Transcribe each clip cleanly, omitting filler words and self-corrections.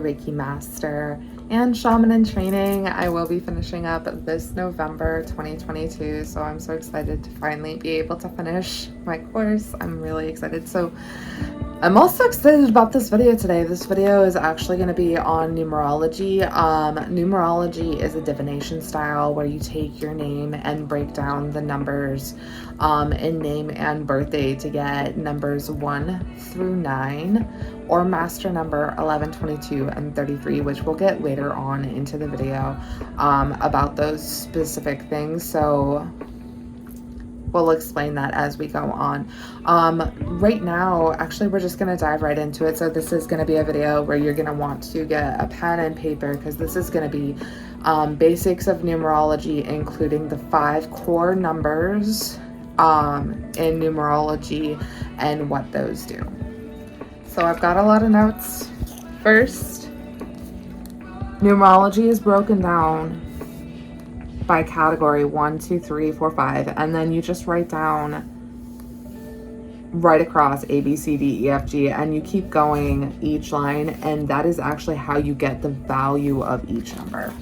Reiki Master and Shaman in Training. I will be finishing up this November 2022, so I'm so excited to finally be able to finish my course. I'm really excited. So I'm also excited about this video today. This video is actually going to be on numerology. Numerology is a divination style where you take your name and break down the numbers in name and birthday to get numbers 1 through 9 or master number 11, 22, and 33, which we'll get later on into the video about those specific things. So we'll explain that as we go on. Right now, actually, we're just gonna dive right into it. So this is gonna be a video where you're gonna want to get a pen and paper, because this is gonna be basics of numerology, including the 5 core numbers in numerology and what those do. So I've got a lot of notes. First, numerology is broken down by category 1, 2, 3, 4, 5, and then you just write down right across A, B, C, D, E, F, G, and you keep going each line, and that is actually how you get the value of each number.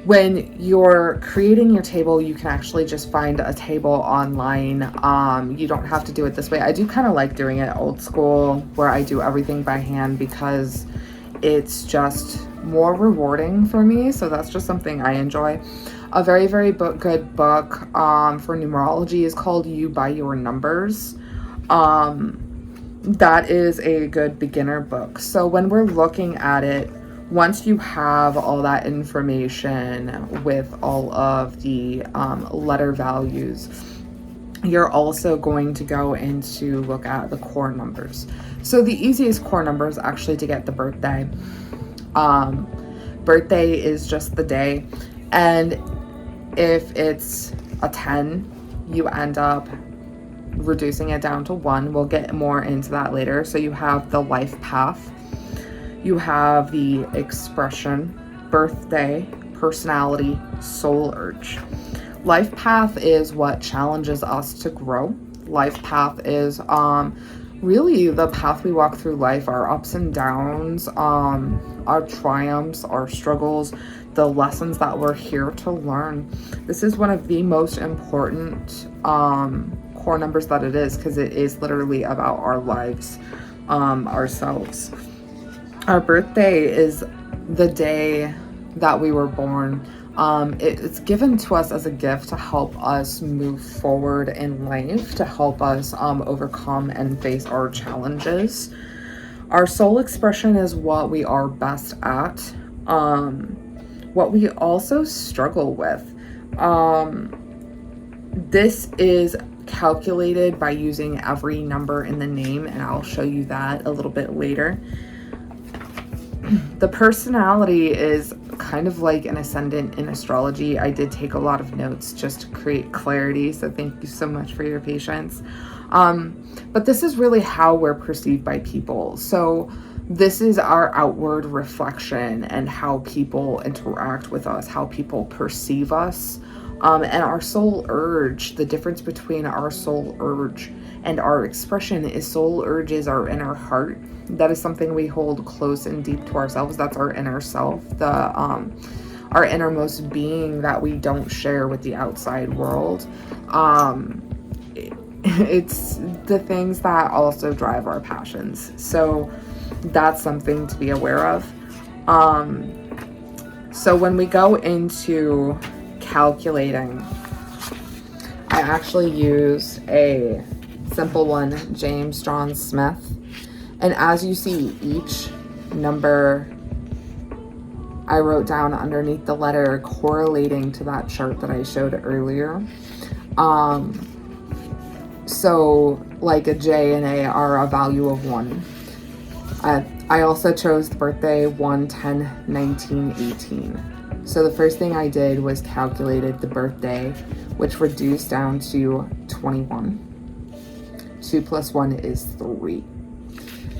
When you're creating your table, you can actually just find a table online. You don't have to do it this way. I do kind of like doing it old school, where I do everything by hand, because it's just more rewarding for me. So that's just something I enjoy. A very, very good book for numerology is called You by Your Numbers. That is a good beginner book. So when we're looking at it, once you have all that information with all of the letter values, you're also going to go into look at the core numbers. So the easiest core number is actually to get the birthday. Birthday is just the day, and if it's a 10, you end up reducing it down to 1. We'll get more into that later. So you have the life path, you have the expression, birthday, personality, soul urge. Life path is what challenges us to grow. Life path is really the path we walk through life, our ups and downs, our triumphs, our struggles, the lessons that we're here to learn. This is one of the most important core numbers that it is, because it is literally about our lives, ourselves. Our birthday is the day that we were born. It's given to us as a gift to help us move forward in life, to help us overcome and face our challenges. Our soul expression is what we are best at, what we also struggle with. This is calculated by using every number in the name, and I'll show you that a little bit later. The personality is kind of like an ascendant in astrology. I did take a lot of notes just to create clarity, so thank you so much for your patience. But this is really how we're perceived by people. So this is our outward reflection and how people interact with us, how people perceive us. And our soul urge, the difference between our soul urge and our expression is soul urge is our inner heart. That is something we hold close and deep to ourselves. That's our inner self, our innermost being that we don't share with the outside world. It's the things that also drive our passions. So that's something to be aware of. So when we go into calculating, I actually use a simple one, James John Smith. And as you see, each number I wrote down underneath the letter correlating to that chart that I showed earlier. So like a J and A are a value of 1. I also chose the birthday 1, 10, 19, 18. So the first thing I did was calculated the birthday, which reduced down to 21. 2 plus 1 is 3.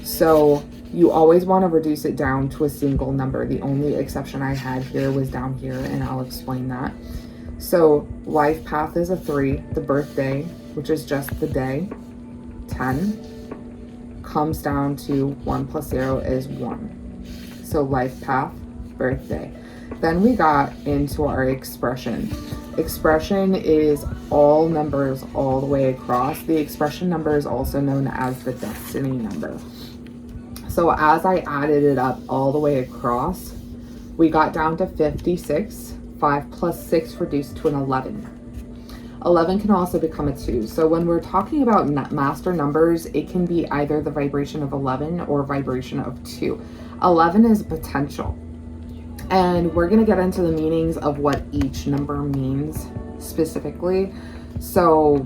So you always want to reduce it down to a single number. The only exception I had here was down here, and I'll explain that. So life path is a 3, the birthday, which is just the day, 10, comes down to 1 plus 0 is 1. So life path, birthday. Then we got into our expression. Expression is all numbers all the way across. The expression number is also known as the destiny number. So as I added it up all the way across, we got down to 56. 5 plus 6 reduced to an 11. 11 can also become a 2. So when we're talking about master numbers, it can be either the vibration of 11 or vibration of 2. 11 is potential. And we're going to get into the meanings of what each number means specifically. So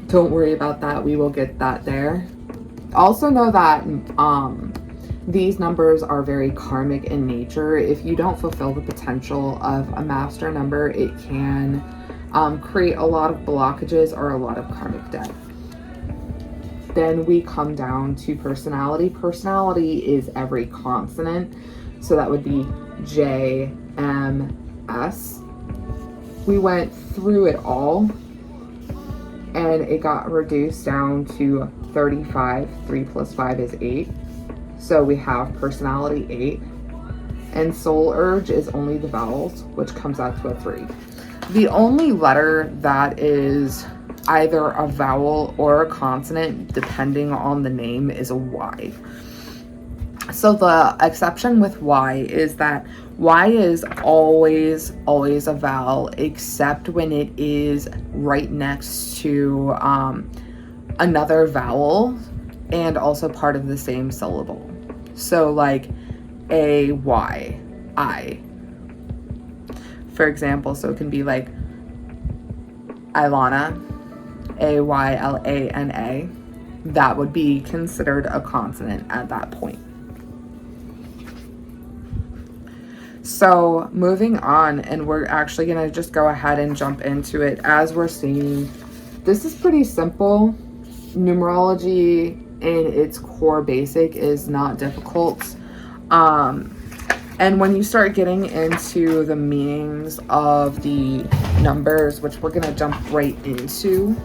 don't worry about that. We will get that there. Also know that these numbers are very karmic in nature. If you don't fulfill the potential of a master number, it can create a lot of blockages or a lot of karmic debt. Then we come down to personality. Personality is every consonant. So that would be J, M, S. We went through it all and it got reduced down to 35. 3 plus 5 is 8. So we have personality 8. And soul urge is only the vowels, which comes out to a 3. The only letter that is either a vowel or a consonant, depending on the name, is a Y. So the exception with Y is that Y is always a vowel, except when it is right next to another vowel and also part of the same syllable. So like A-Y, I. For example, so it can be like Ilana, A-Y-L-A-N-A. That would be considered a consonant at that point. So moving on, and we're actually going to just go ahead and jump into it. As we're seeing, this is pretty simple. Numerology in its core basic is not difficult. And when you start getting into the meanings of the numbers, which we're going to jump right into,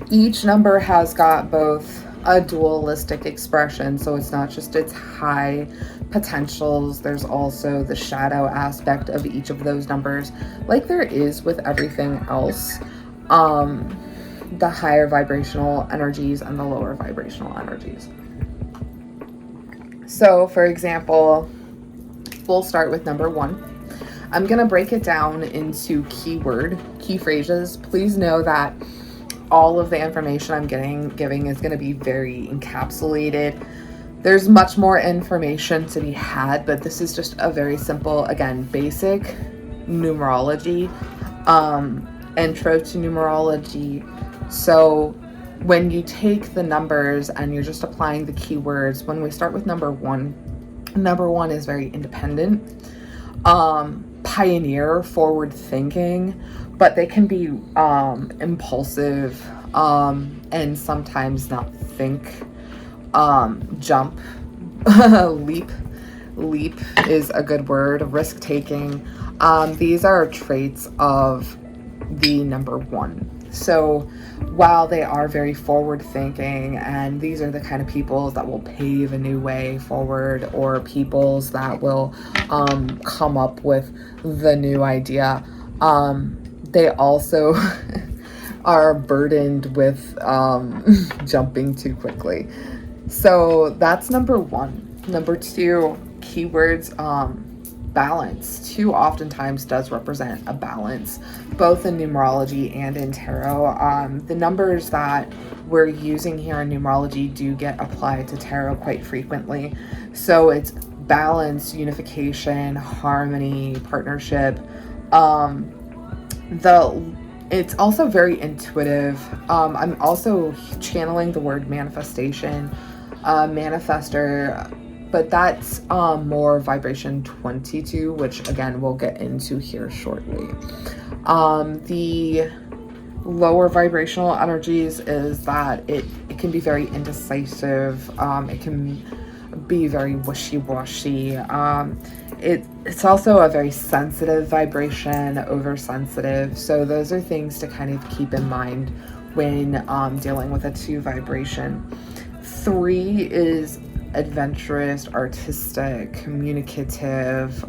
each number has got both a dualistic expression, so it's not just its high potentials, there's also the shadow aspect of each of those numbers, like there is with everything else. The higher vibrational energies and the lower vibrational energies. So for example, we'll start with number 1. I'm going to break it down into key phrases. Please know that all of the information I'm giving is going to be very encapsulated. There's much more information to be had, but this is just a very simple, again, basic numerology, intro to numerology. So when you take the numbers and you're just applying the keywords, when we start with number 1 is very independent, pioneer, forward thinking, but they can be impulsive and sometimes not think. Jump, leap is a good word, risk taking. These are traits of the number 1. So while they are very forward thinking, and these are the kind of people that will pave a new way forward, or peoples that will come up with the new idea, they also are burdened with jumping too quickly. So that's number 1. Number 2, keywords, balance. 2 oftentimes does represent a balance, both in numerology and in tarot. The numbers that we're using here in numerology do get applied to tarot quite frequently. So it's balance, unification, harmony, partnership. It's also very intuitive. I'm also channeling the word manifestation, manifester, but that's more vibration 22, which again we'll get into here shortly. The lower vibrational energies is that it can be very indecisive. It can be very wishy-washy. It's also a very sensitive vibration, oversensitive. So those are things to kind of keep in mind when dealing with a 2 vibration. 3 is adventurous, artistic, communicative.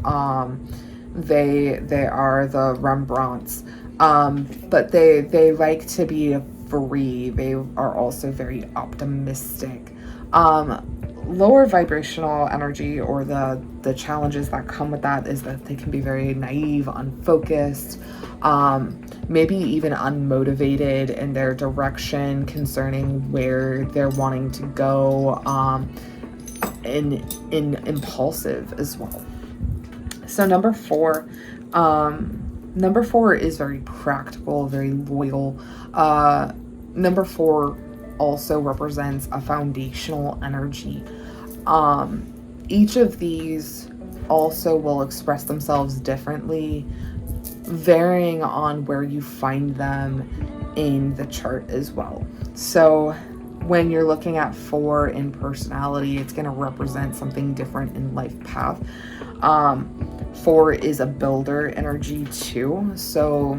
They are the Rembrandts, but they like to be free. They are also very optimistic. Lower vibrational energy, or the challenges that come with that, is that they can be very naive, unfocused, maybe even unmotivated in their direction concerning where they're wanting to go, and impulsive as well. So number 4 is very practical, very loyal. Number 4 also represents a foundational energy. Each of these also will express themselves differently, varying on where you find them in the chart as well. So when you're looking at 4 in personality, it's going to represent something different in life path. 4 is a builder energy too, so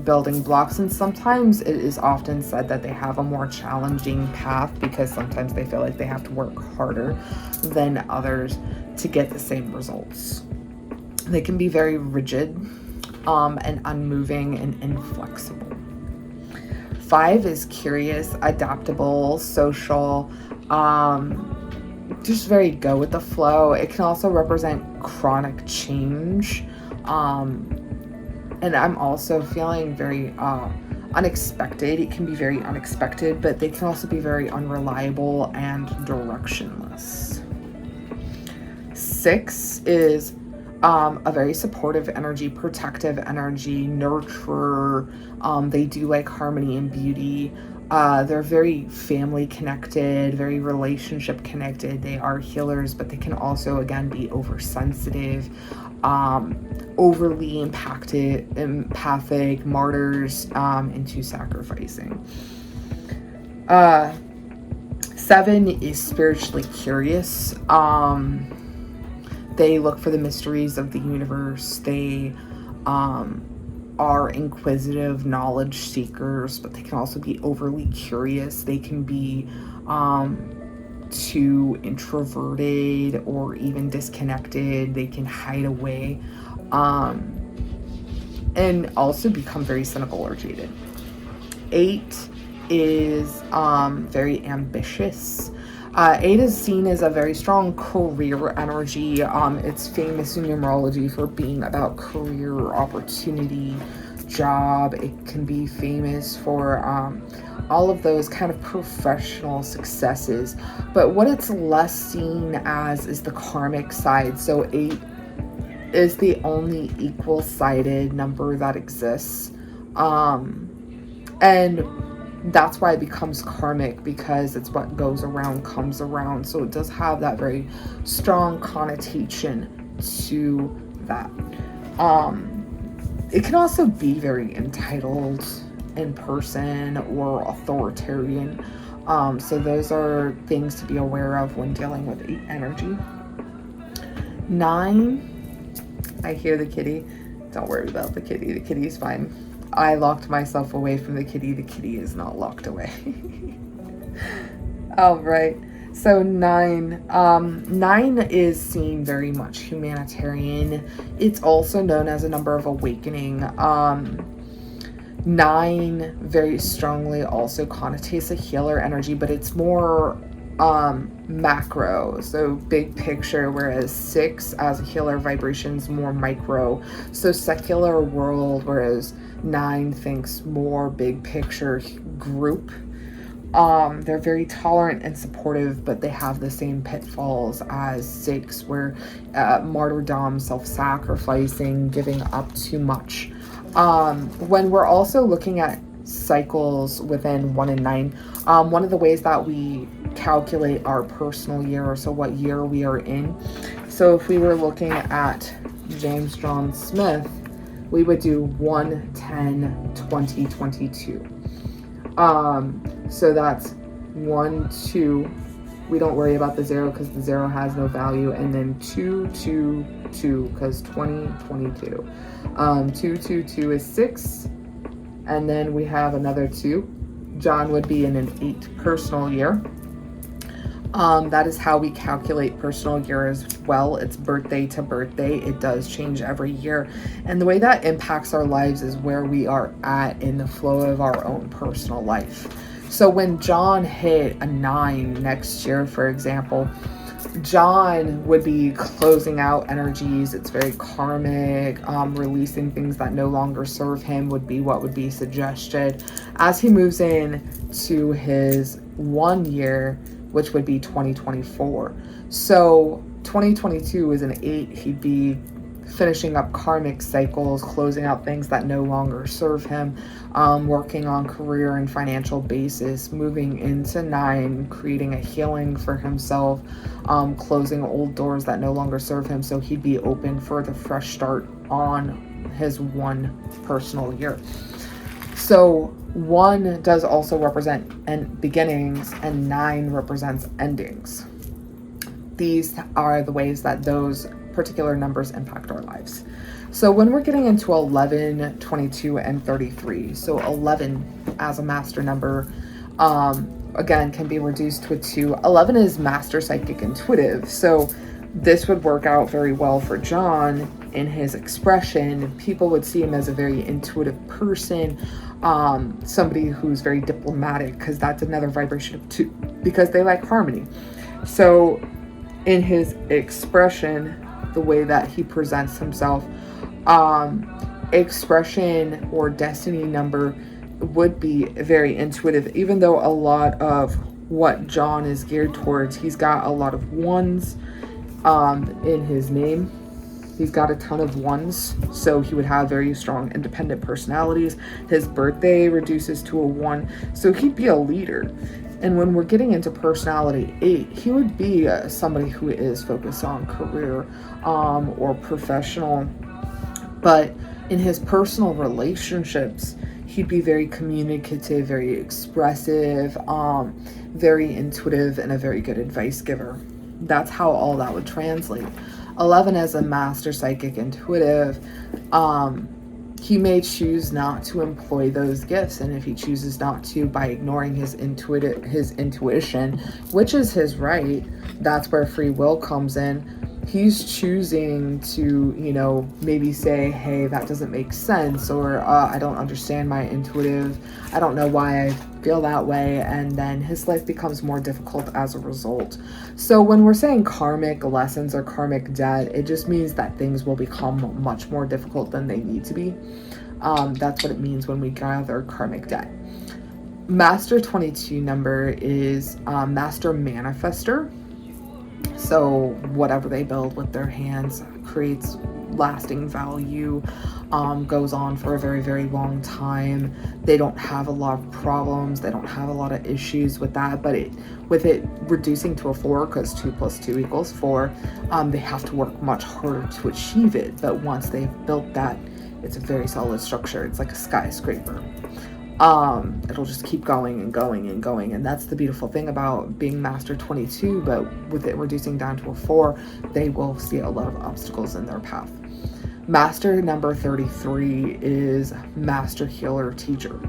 building blocks, and sometimes it is often said that they have a more challenging path because sometimes they feel like they have to work harder than others to get the same results. They can be very rigid, and unmoving and inflexible. 5 is curious, adaptable, social, just very go with the flow. It can also represent chronic change, and I'm also feeling very unexpected. It can be very unexpected, but they can also be very unreliable and directionless. 6 is a very supportive energy, protective energy, nurturer. They do like harmony and beauty. They're very family connected, very relationship connected. They are healers, but they can also, again, be oversensitive, overly empathic, martyrs into sacrificing. 7 is spiritually curious. They look for the mysteries of the universe. They are inquisitive, knowledge seekers, but they can also be overly curious. They can be too introverted or even disconnected. They can hide away, and also become very cynical or jaded. 8 is very ambitious. 8 is seen as a very strong career energy. It's famous in numerology for being about career opportunity, job. It can be famous for all of those kind of professional successes. But what it's less seen as is the karmic side. So 8 is the only equal-sided number that exists. And that's why it becomes karmic, because it's what goes around comes around. So it does have that very strong connotation to that. It can also be very entitled in person or authoritarian. So those are things to be aware of when dealing with 8 energy. 9, I hear the kitty. Don't worry about the kitty. The kitty's fine. I locked myself away from the kitty. The kitty is not locked away. All right. So 9. 9 is seen very much humanitarian. It's also known as a number of awakening. 9 very strongly also connotates a healer energy, but it's more macro, so big picture, whereas 6 as a healer vibrations more micro, so secular world, whereas 9 thinks more big picture group. They're very tolerant and supportive, but they have the same pitfalls as 6, where martyrdom, self-sacrificing, giving up too much. When we're also looking at cycles within 1 and 9, one of the ways that we calculate our personal year, so what year we are in. So if we were looking at James John Smith, we would do 1, 10, 20, 22. So that's 1, 2. We don't worry about the 0 because the 0 has no value. And then 2, 2, 2 because 20, 22. 2, 2, 2 is 6. And then we have another 2. John would be in an 8 personal year. That is how we calculate personal year as well. It's birthday to birthday. It does change every year. And the way that impacts our lives is where we are at in the flow of our own personal life. So when John hit a 9 next year, for example, John would be closing out energies. It's very karmic. Releasing things that no longer serve him would be what would be suggested. As he moves in to his 1 year, which would be 2024. So 2022 is an 8. He'd be finishing up karmic cycles, closing out things that no longer serve him, working on career and financial basis, moving into 9, creating a healing for himself, closing old doors that no longer serve him. So he'd be open for the fresh start on his 1 personal year. So 1 does also represent beginnings, and 9 represents endings. These are the ways that those particular numbers impact our lives. So when we're getting into 11, 22, and 33, so 11 as a master number, again, can be reduced to a 2. 11 is master psychic intuitive. So this would work out very well for John in his expression. People would see him as a very intuitive person, somebody who's very diplomatic, because that's another vibration of 2, because they like harmony. So in his expression, the way that he presents himself, expression or destiny number would be very intuitive, even though a lot of what John is geared towards, he's got a lot of 1s in his name. He's got a ton of 1s, so he would have very strong independent personalities. His birthday reduces to a 1, so he'd be a leader. And when we're getting into personality 8, he would be somebody who is focused on career or professional. But in his personal relationships, he'd be very communicative, very expressive, very intuitive, and a very good advice giver. That's how all that would translate. 11 as a master psychic intuitive, he may choose not to employ those gifts, and if he chooses not to, by ignoring his intuition, which is his right, that's where free will comes in. He's choosing to, maybe say, hey, that doesn't make sense, or I don't understand my intuitive, I don't know why I feel that way, and then his life becomes more difficult as a result. So when we're saying karmic lessons or karmic debt, it just means that things will become much more difficult than they need to be. That's what it means when we gather karmic debt. Master 22 number is master manifester. So whatever they build with their hands creates lasting value, goes on for a very, very long time. They don't have a lot of problems. They don't have a lot of issues with that. But with it reducing to a 4, because 2 + 2 = 4, they have to work much harder to achieve it. But once they've built that, it's a very solid structure. It's like a skyscraper. It'll just keep going and going and going, and that's the beautiful thing about being master 22. But with it reducing down to a 4, they will see a lot of obstacles in their path. Master number 33 is master healer teacher.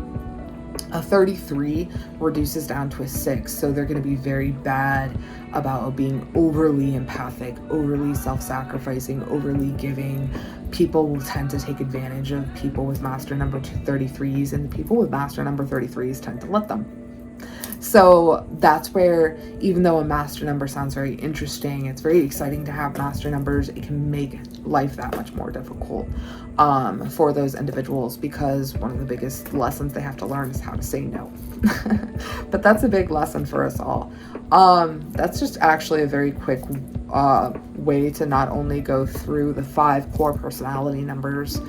A 33 reduces down to a 6, so they're going to be very bad about being overly empathic, overly self-sacrificing, overly giving. People will tend to take advantage of people with master number 33s, and the people with master number 33s tend to let them. So that's where, even though a master number sounds very interesting, it's very exciting to have master numbers, it can make life that much more difficult for those individuals, because one of the biggest lessons they have to learn is how to say no. But that's a big lesson for us all. That's just actually a very quick way to not only go through the 5 core personality numbers,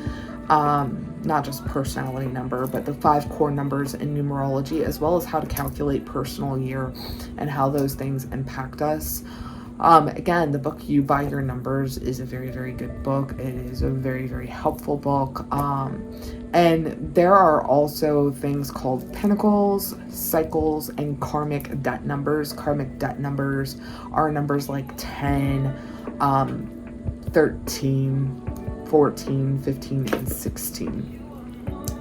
not just personality number, but the 5 core numbers in numerology, as well as how to calculate personal year and how those things impact us. Again, the book You Buy Your Numbers is a very, very good book. It is a very, very helpful book. And there are also things called pinnacles, cycles, and karmic debt numbers. Karmic debt numbers are numbers like 10, 13, 14, 15, and 16.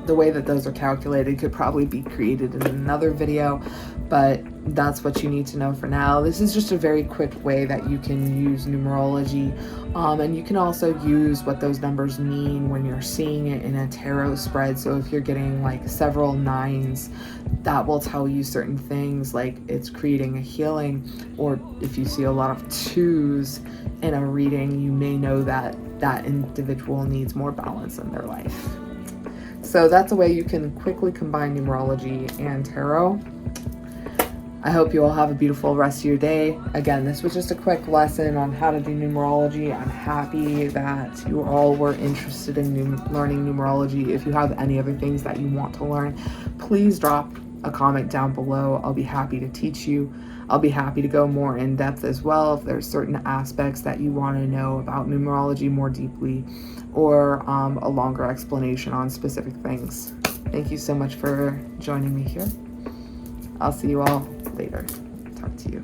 the way that those are calculated could probably be created in another video, but that's what you need to know for now. This is just a very quick way that you can use numerology, and you can also use what those numbers mean when you're seeing it in a tarot spread. So if you're getting like several 9s, that will tell you certain things, like it's creating a healing. Or if you see a lot of 2s in a reading, you may know that that individual needs more balance in their life. So that's a way you can quickly combine numerology and tarot. I hope you all have a beautiful rest of your day. Again, this was just a quick lesson on how to do numerology. I'm happy that you all were interested in learning numerology. If you have any other things that you want to learn, please drop a comment down below. I'll be happy to teach you. I'll be happy to go more in depth as well if there's certain aspects that you want to know about numerology more deeply, or a longer explanation on specific things. Thank you so much for joining me here. I'll see you all later. Talk to you.